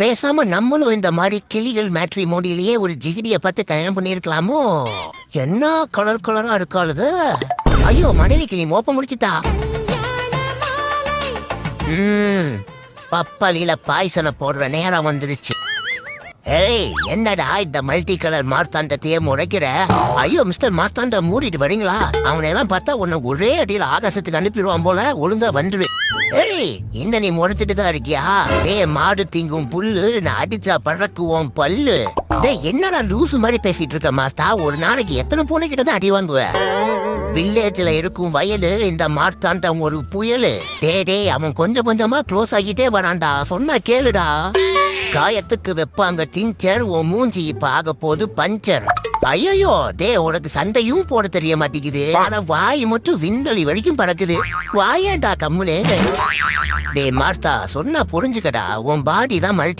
பேசாம நம்மளும் இந்த மாதிரி கிளிகள் மேட்ரிமோனியிலேயே ஒரு ஜிகிடிய பார்த்து கல்யாணம் பண்ணிருக்கலாமோ? என்ன கலர் கலரா இருக்காளுது. ஐயோ, மனைவி கிளி மோப்ப முடிச்சுட்டா. பப்பாளியில பாய்சனை போடுற நேரம் வந்துருச்சு. ஏய், என்னடா இந்த மல்டி கலர் மார்த்தாண்டத்தையே முறைக்கிற? ஐயோ மிஸ்டர் மார்த்தாண்ட, மூடிட்டு வரீங்களா? அவனையெல்லாம் பார்த்தா உன்னை ஒரே அடியில் ஆகாசத்துக்கு அனுப்பிடுவான் போல. ஒழுங்கா வந்துரு. ஏய், என்ன நீ முறைச்சிட்டு தான் இருக்கியா? மாடு திங்கும் புல்லு, நான் அடிச்சா பறக்குவோம் பல்லு. என்னடா லூசு மாதிரி பேசிட்டு இருக்க மார்த்தா? ஒரு நாளைக்கு எத்தனை பூனைக்கிட்ட தான் அடி வாங்குவ? வில்லேஜ்ல இருக்கும் வயலு இந்த மார்த்தாண்டம் ஒரு புயலு. அவன் கொஞ்சம் கொஞ்சமா க்ளோஸ் ஆகிட்டே வரான்டா. சொன்னா கேளுடா. காயத்துக்கு வைப்பாங்க டிஞ்சர், உன் மூஞ்சி இப்ப ஆக போது பஞ்சர். ஐயோ உனக்கு சண்டையும் போட தெரிய மாட்டேங்குது. ஆனா வாய் மட்டும் விண்வெளி வரைக்கும் பறக்குது. வாயேண்டா கம்முனே. மார்த்தா, சொன்னா புரிஞ்சுக்கடா. உன் பாடி தான் மல்டி